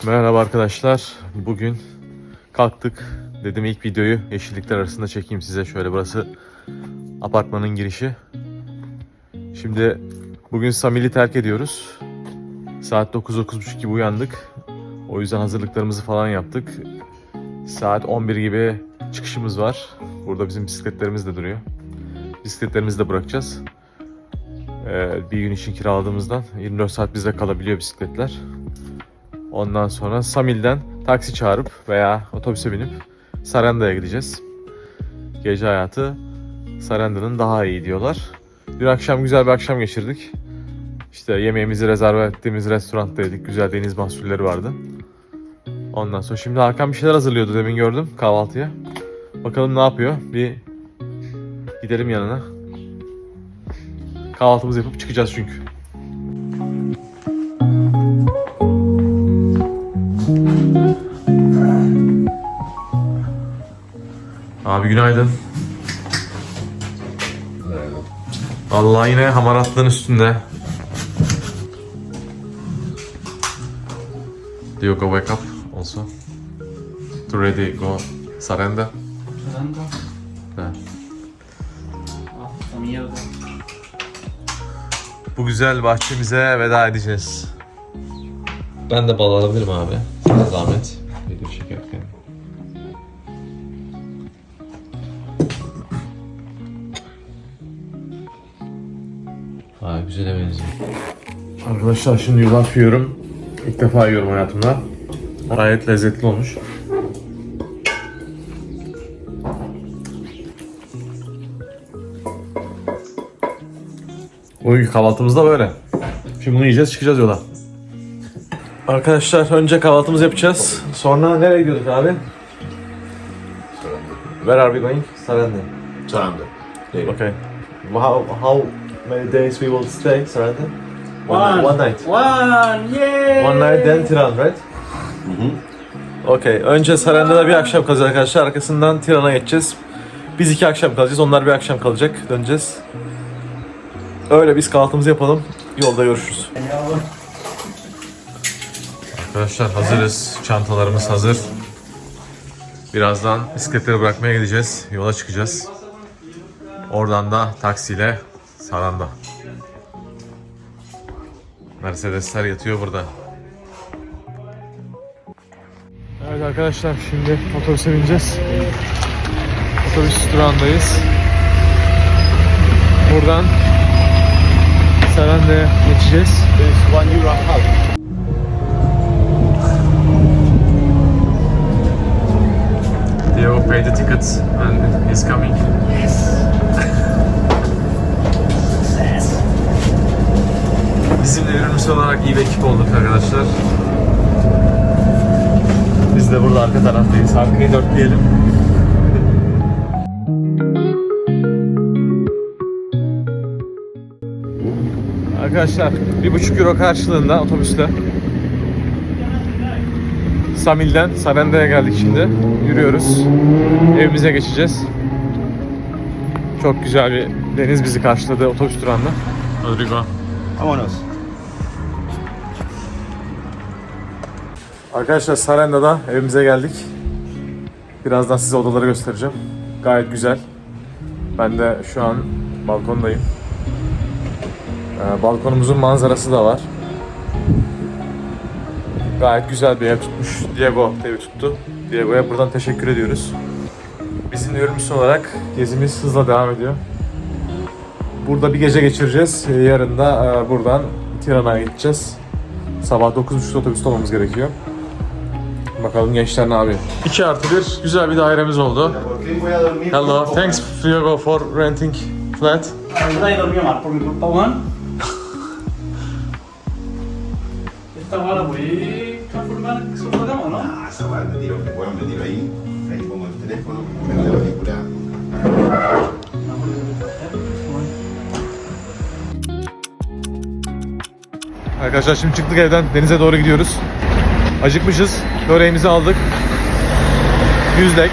Merhaba arkadaşlar. Bugün kalktık. Dedim ilk videoyu yeşillikler arasında çekeyim size. Şöyle burası apartmanın girişi. Şimdi bugün Samil'i terk ediyoruz. Saat 9-9.30 gibi uyandık. O yüzden hazırlıklarımızı falan yaptık. Saat 11 gibi çıkışımız var. Burada bizim bisikletlerimiz de duruyor. Bisikletlerimizi de bırakacağız. Bir gün için kiraladığımızdan 24 saat bizde kalabiliyor bisikletler. Ondan sonra Samil'den taksi çağırıp veya otobüse binip Saranda'ya gideceğiz. Gece hayatı Saranda'nın daha iyi diyorlar. Dün akşam güzel bir akşam geçirdik. İşte yemeğimizi rezerve ettiğimiz restoranda yedik. Güzel deniz mahsulleri vardı. Ondan sonra şimdi Hakan bir şeyler hazırlıyordu, demin gördüm kahvaltıya. Bakalım ne yapıyor. Bir gidelim yanına. Kahvaltımızı yapıp çıkacağız çünkü. Abi günaydın. Vallahi yine hamaratlığın üstünde. Do you go wake up also? To ready go Saranda? Saranda? Evet. Ah, mierda. Bu güzel bahçemize veda edeceğiz. Ben de bal alabilirim abi. Sana zahmet. Video çekerken. Vay güzel benziyor. Arkadaşlar şimdi yulaf yiyorum. İlk defa yiyorum hayatımda. Gayet lezzetli olmuş. Bugünkü kahvaltımız da böyle. Şimdi bunu yiyeceğiz, çıkacağız yola. Arkadaşlar önce kahvaltımızı yapacağız. Sonra nereye gidiyoruz abi? Where are we going? Saranda. Saranda. Okay. How many days we will stay, Saranda? One night. Yay! One night then Tirana, right? Okay. Önce Saranda'da bir akşam kalacağız arkadaşlar. Arkasından Tiran'a geçeceğiz. Biz 2 akşam kalacağız. Onlar bir akşam kalacak. Döneceğiz. Öyle biz kahvaltımızı yapalım. Yolda görüşürüz. Arkadaşlar hazırız. Çantalarımız hazır. Birazdan bisikletleri bırakmaya gideceğiz. Yola çıkacağız. Oradan da taksiyle Saranda. Mercedesler yatıyor burada. Evet arkadaşlar şimdi otobüse bineceğiz. Otobüs durağındayız. Buradan Saranda'ya geçeceğiz. There's €1.50. Diego paid the tickets and he's coming. Bizimle yürümüş olarak iyi bir ekip olduk arkadaşlar. Biz de burada arka taraftayız. Arkayı dörtleyelim. Arkadaşlar 1,5 euro karşılığında otobüsle Samil'den Saranda'ya geldik şimdi. Yürüyoruz. Evimize geçeceğiz. Çok güzel bir deniz bizi karşıladı otobüs durağında. Rodrigo. Vámonos. Arkadaşlar Saranda'da evimize geldik. Birazdan size odaları göstereceğim. Gayet güzel. Ben de şu an balkondayım. Balkonumuzun manzarası da var. Gayet güzel bir ev tutmuş. Diego evi tuttu. Diego'ya buradan teşekkür ediyoruz. Bizim yürümüş olarak gezimiz hızla devam ediyor. Burada bir gece geçireceğiz. Yarın da buradan Tirana'ya gideceğiz. Sabah 9.30'da otobüste olmamız gerekiyor. Bakalım gençler ne yapıyor? 2+1 güzel bir dairemiz oldu. Hello, thanks Diego for renting flat. Ahí dormía más por mi culpa, Juan. Esta va la voy a transformar en sofá de cama, ¿no? Ah, esa weá me tiro, bueno, me tiro ahí. Ahí pongo el teléfono, me veo la película. Arkadaşlar şimdi çıktık evden, denize doğru gidiyoruz. Acıkmışız, böreğimizi aldık. 100 lek.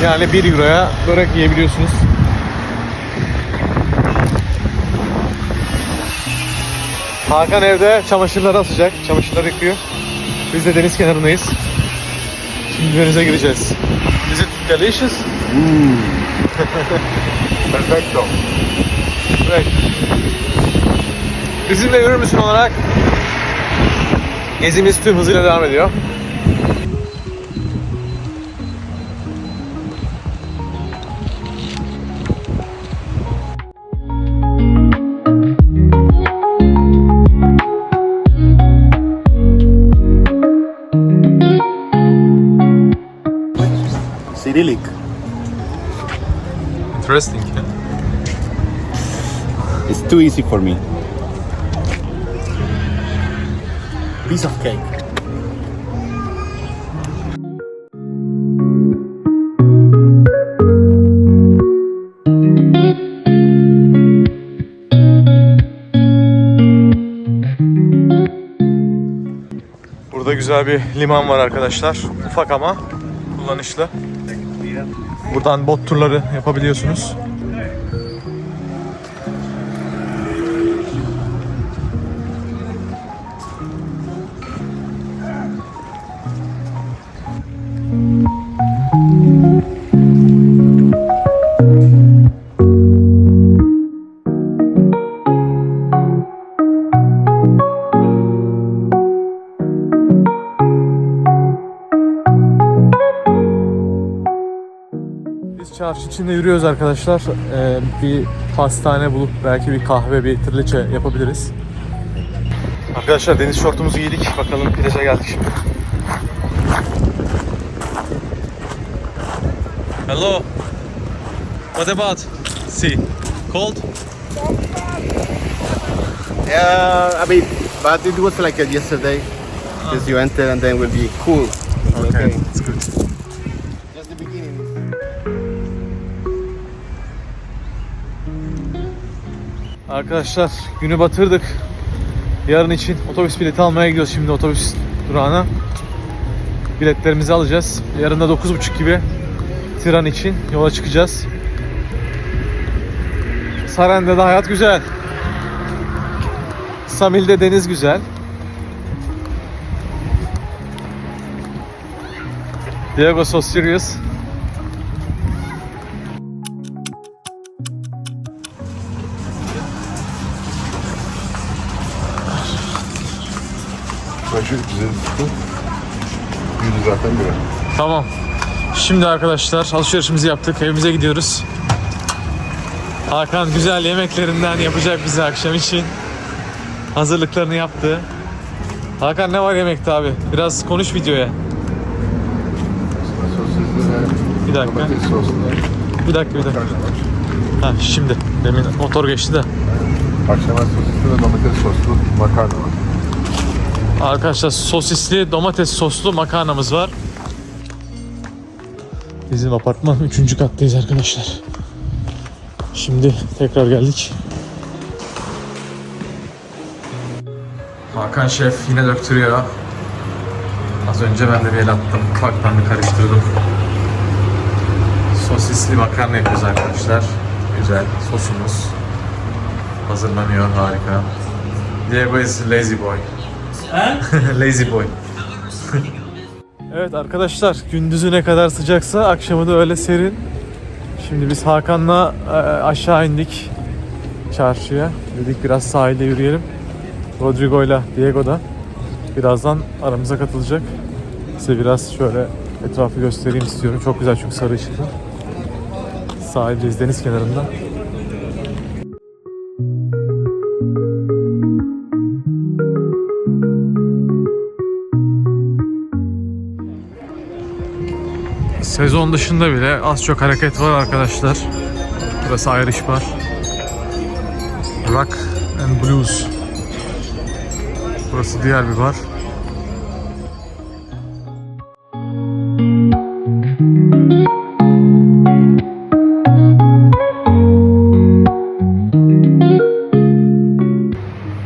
Yani 1 euroya börek Hakan evde çamaşırları asacak. Çamaşırları yıkıyor. Biz de deniz kenarındayız. Şimdi denize gireceğiz. Is it delicious? Perfecto. Evet. Bizimle yürür müsün olarak gezimiz tüm hızıyla devam ediyor. Cyrillic. Interesting. It's too easy for me. Piece of cake. Burada güzel bir liman var arkadaşlar. Ufak ama kullanışlı. Buradan bot turları yapabiliyorsunuz. Biz çarşı içinde yürüyoruz arkadaşlar. Bir pastane bulup belki bir kahve, bir trileçe yapabiliriz. Arkadaşlar deniz şortumuzu giydik. Bakalım plaja geldik şimdi. Hello. What about sea? Cold? Yeah, I mean, but it was like yesterday. Because you enter and then will be cool. Okay, it's good. Just the beginning. Arkadaşlar günü batırdık. Yarın için otobüs bileti almaya gidiyoruz şimdi otobüs durağına. Biletlerimizi alacağız. Yarın da 9.30 gibi Tiran için yola çıkacağız. Sarende'de hayat güzel. Samil'de deniz güzel. Diego so serious. Başlık güzel tuttu. Yürü zaten böyle. Tamam. Şimdi arkadaşlar alışverişimizi yaptık. Evimize gidiyoruz. Hakan güzel yemeklerinden yapacak bize akşam için. Hazırlıklarını yaptı. Hakan ne var yemekte abi? Biraz konuş videoya. Sosisli Bir dakika. domates soslu. Bir dakika. Ha şimdi. Demin motor geçti de. Akşama sosisli ve domates soslu makarna var. Arkadaşlar sosisli domates soslu makarnamız var. Bizim apartman 3. kattayız arkadaşlar. Şimdi tekrar geldik. Hakan Şef yine döktürüyor. Az önce ben de bir el attım. Ufaktan bir karıştırdım. Sosisli makarna yapıyoruz arkadaşlar. Güzel sosumuz hazırlanıyor, harika. Diego is lazy boy. Lazy boy. Evet arkadaşlar, gündüzü ne kadar sıcaksa akşamı da öyle serin. Şimdi biz Hakan'la aşağı indik çarşıya. Dedik biraz sahilde yürüyelim. Rodrigo'yla Diego da birazdan aramıza katılacak. Size biraz şöyle etrafı göstereyim istiyorum. Çok güzel çünkü sarı ışıklı. Sahildeyiz, deniz kenarında. Sezon dışında bile az çok hareket var arkadaşlar. Burası Irish Bar. Rock and Blues. Burası diğer bir bar.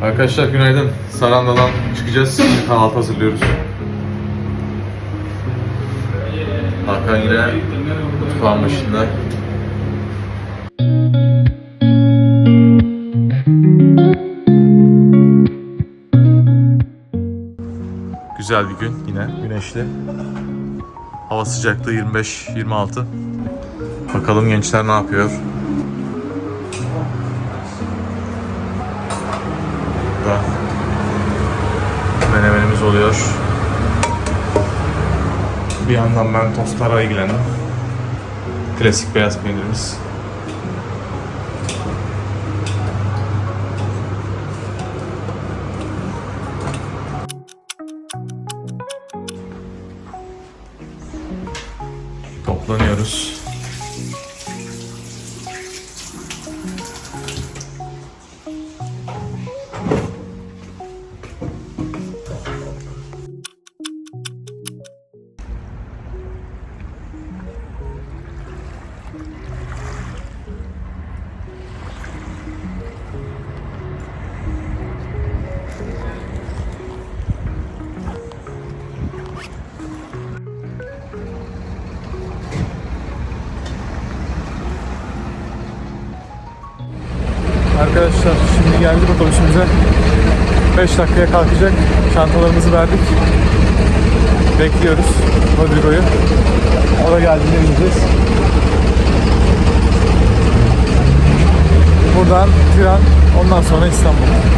Arkadaşlar günaydın. Saranda'dan çıkacağız. Şimdi kahvaltı hazırlıyoruz. Hakan yine mutfağın başında. Güzel bir gün yine, güneşli. Hava sıcaklığı 25-26. Bakalım gençler ne yapıyor? Burada menemenimiz oluyor. Bir yandan ben tostlara ilgilendim. Klasik beyaz peynirimiz. Toplanıyoruz. Arkadaşlar şimdi geldik otobüsümüze. 5 dakikaya kalkacak. Çantalarımızı verdik. Bekliyoruz Rodrigo'yu. O da geldiğinde bineceğiz. Buradan tren, ondan sonra İstanbul.